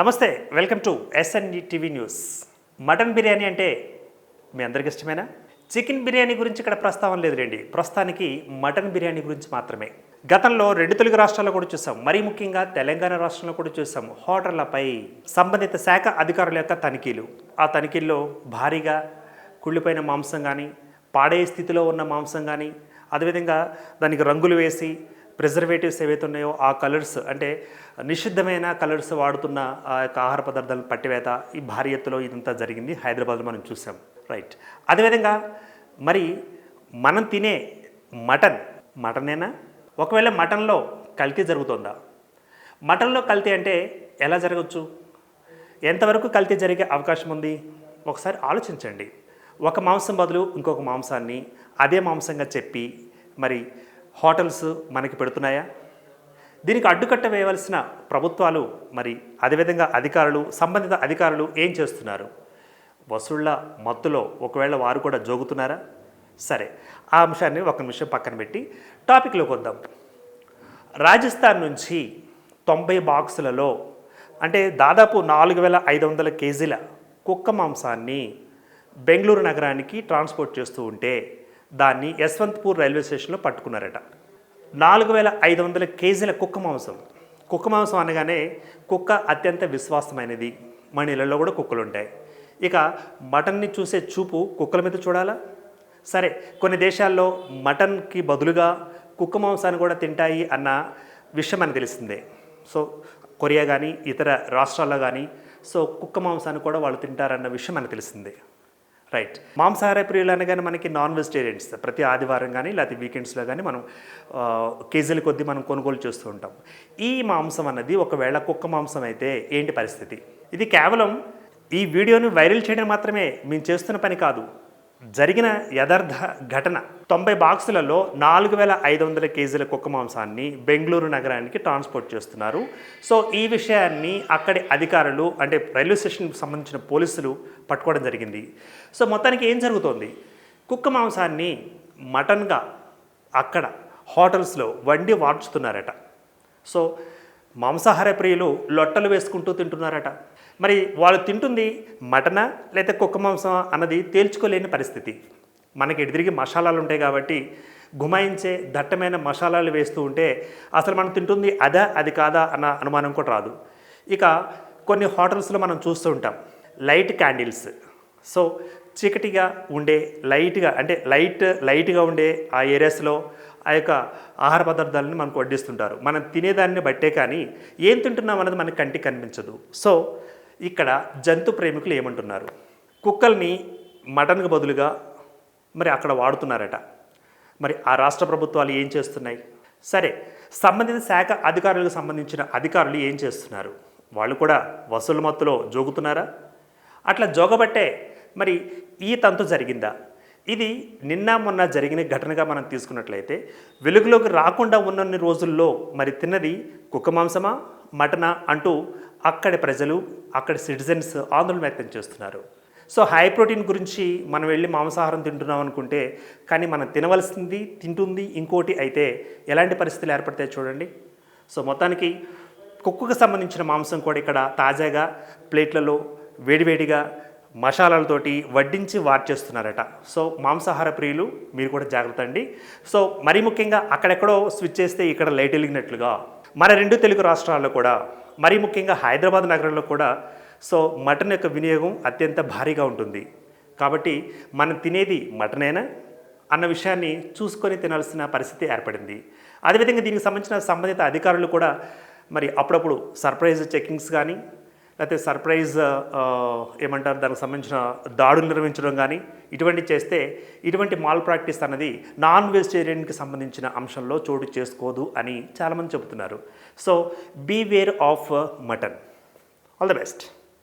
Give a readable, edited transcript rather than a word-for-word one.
నమస్తే, welcome to SND TV news. Mutton biryani అంటే మీ అందరికి ఇష్టమేనా? చికెన్ బిర్యానీ గురించి ఇక్కడ ప్రస్తావన లేదులేండి. ప్రస్తుతానికి మటన్ బిర్యానీ గురించి మాత్రమే. గతంలో రెండు తెలుగు రాష్ట్రాల్లో కూడా చూసాం, మరీ ముఖ్యంగా తెలంగాణ రాష్ట్రంలో కూడా చూసాం. హోటళ్లపై సంబంధిత శాఖ అధికారుల యొక్క తనిఖీలు. ఆ తనిఖీల్లో భారీగా కుళ్ళిపోయిన మాంసం కానీ, పాడే స్థితిలో ఉన్న మాంసం కానీ, అదేవిధంగా దానికి రంగులు వేసి ప్రిజర్వేటివ్స్ ఏవైతే ఉన్నాయో ఆ కలర్స్, అంటే నిషిద్ధమైన కలర్స్ వాడుతున్న ఆ యొక్క ఆహార పదార్థాలను పట్టివేత, ఈ భారీ ఎత్తులో ఇదంతా జరిగింది. హైదరాబాద్లో మనం చూసాం. రైట్. అదేవిధంగా మరి మనం తినే మటనేనా? ఒకవేళ మటన్లో కల్తీ జరుగుతుందా? మటన్లో కల్తీ అంటే ఎలా జరగవచ్చు? ఎంతవరకు కల్తీ జరిగే అవకాశం ఉంది? ఒకసారి ఆలోచించండి. ఒక మాంసం బదులు ఇంకొక మాంసాన్ని అదే మాంసంగా చెప్పి మరి హోటల్స్ మనకి పెడుతున్నాయా? దీనికి అడ్డుకట్ట వేయవలసిన ప్రభుత్వాలు, మరి అదేవిధంగా అధికారులు, సంబంధిత అధికారులు ఏం చేస్తున్నారు? వసూళ్ల మత్తులో ఒకవేళ వారు కూడా జోగుతున్నారా? సరే, ఆ అంశాన్ని ఒక నిమిషం పక్కన పెట్టి టాపిక్లోకి వద్దాం. రాజస్థాన్ నుంచి 90 బాక్సులలో, అంటే దాదాపు 4500 కేజీల కుక్క మాంసాన్ని బెంగళూరు నగరానికి ట్రాన్స్పోర్ట్ చేస్తూ ఉంటే దాన్ని యశ్వంత్పూర్ రైల్వే స్టేషన్లో పట్టుకున్నారట. 4500 కేజీల కుక్క మాంసం అనగానే కుక్క అత్యంత విశ్వాసమైనది. మన ఇళ్ళల్లో కూడా కుక్కలు ఉంటాయి. ఇక మటన్ని చూసే చూపు కుక్కల మీద చూడాలా? సరే, కొన్ని దేశాల్లో మటన్కి బదులుగా కుక్క మాంసాన్ని కూడా తింటాయి అన్న విషయం మనకు తెలిసిందే. సో కొరియా కానీ ఇతర రాష్ట్రాల్లో కానీ కుక్క మాంసాన్ని కూడా వాళ్ళు తింటారన్న విషయం మనకు తెలిసిందే. రైట్. మాంసాహార ప్రియులు అనగానే మనకి నాన్ వెజిటేరియన్స్ ప్రతి ఆదివారం కానీ లేకపోతే వీకెండ్స్లో కానీ మనం కేజీల కొద్దీ మనం కొనుగోలు చేస్తూ ఉంటాం. ఈ మాంసం అన్నది ఒకవేళ కుక్క మాంసం అయితే ఏంటి పరిస్థితి? ఇది కేవలం ఈ వీడియోను వైరల్ చేయడం మాత్రమే మేము చేస్తున్న పని కాదు. జరిగిన యథార్థ ఘటన. 90 బాక్సులలో 4500 కేజీల కుక్క మాంసాన్ని బెంగళూరు నగరానికి ట్రాన్స్పోర్ట్ చేస్తున్నారు. సో ఈ విషయాన్ని అక్కడి అధికారులు, అంటే రైల్వే స్టేషన్కి సంబంధించిన పోలీసులు పట్టుకోవడం జరిగింది. సో మొత్తానికి ఏం జరుగుతోంది? కుక్క మాంసాన్ని మటన్గా అక్కడ హోటల్స్లో వండి వార్చుతున్నారట. సో మాంసాహార ప్రియులు లొట్టలు వేసుకుంటూ తింటున్నారట. మరి వాళ్ళు తింటుంది మటనా లేదా కుక్క మాంసం అన్నది తేల్చుకోలేని పరిస్థితి. మనకి ఎదురుగా మసాలాలు ఉంటాయి కాబట్టి గుమాయించే దట్టమైన మసాలాలు వేస్తూ ఉంటే అసలు మనం తింటుంది అది కాదా అన్న అనుమానం కూడా రాదు. ఇక కొన్ని హోటల్స్లో మనం చూస్తూ ఉంటాం లైట్ క్యాండిల్స్. సో చీకటిగా ఉండే లైట్గా ఉండే ఆ ఏరియాస్లో ఆ యొక్క ఆహార పదార్థాలను మనకు వడ్డిస్తుంటారు. మనం తినేదాన్ని బట్టే కానీ ఏం తింటున్నాం అన్నది మనకి కంటికి కనిపించదు. సో ఇక్కడ జంతు ప్రేమికులు ఏమంటున్నారు? కుక్కల్ని మటన్కి బదులుగా మరి అక్కడ వాడుతున్నారట. మరి ఆ రాష్ట్ర ప్రభుత్వాలు ఏం చేస్తున్నాయి? సరే, సంబంధిత శాఖ అధికారులకు సంబంధించిన అధికారులు ఏం చేస్తున్నారు? వాళ్ళు కూడా వసూలు మత్తులో జోగుతున్నారా? అట్లా జోగబట్టే మరి ఈ తంతు జరిగిందా? ఇది నిన్న మొన్న జరిగిన ఘటనగా మనం తీసుకున్నట్లయితే వెలుగులోకి రాకుండా ఉన్నన్ని రోజుల్లో మరి తిన్నది కుక్క మాంసమా మటనా అంటూ అక్కడి ప్రజలు, అక్కడి సిటిజన్స్ ఆందోళన వ్యక్తం చేస్తున్నారు. సో హై ప్రోటీన్ గురించి మనం వెళ్ళి మాంసాహారం తింటున్నాం అనుకుంటే, కానీ మనం తింటుంది ఇంకోటి అయితే ఎలాంటి పరిస్థితులు ఏర్పడతాయి చూడండి. సో మొత్తానికి కుక్కకు సంబంధించిన మాంసం కూడా ఇక్కడ తాజాగా ప్లేట్లలో వేడివేడిగా మసాలాలతోటి వడ్డించి వార్చేస్తున్నారట. సో మాంసాహార ప్రియులు మీరు కూడా జాగ్రత్త అండి. సో మరీ ముఖ్యంగా అక్కడెక్కడో స్విచ్ చేస్తే ఇక్కడ లైట్ వెలిగినట్లుగా మన రెండు తెలుగు రాష్ట్రాల్లో కూడా, మరీ ముఖ్యంగా హైదరాబాద్ నగరంలో కూడా మటన్ యొక్క వినియోగం అత్యంత భారీగా ఉంటుంది. కాబట్టి మనం తినేది మటనేనా అన్న విషయాన్ని చూసుకొని తినాల్సిన పరిస్థితి ఏర్పడింది. అదేవిధంగా దీనికి సంబంధించిన సంబంధిత అధికారులు కూడా మరి అప్పుడప్పుడు సర్ప్రైజ్ చెకింగ్స్ కానీ లేకపోతే సర్ప్రైజ్ దానికి సంబంధించిన దాడులు నిర్వహించడం కానీ ఇటువంటి చేస్తే ఇటువంటి మాల్ ప్రాక్టీస్ అన్నది నాన్ వెజిటేరియన్కి సంబంధించిన అంశంలో చోటు చేసుకోదు అని చాలామంది చెబుతున్నారు. So beware of mutton. All the best.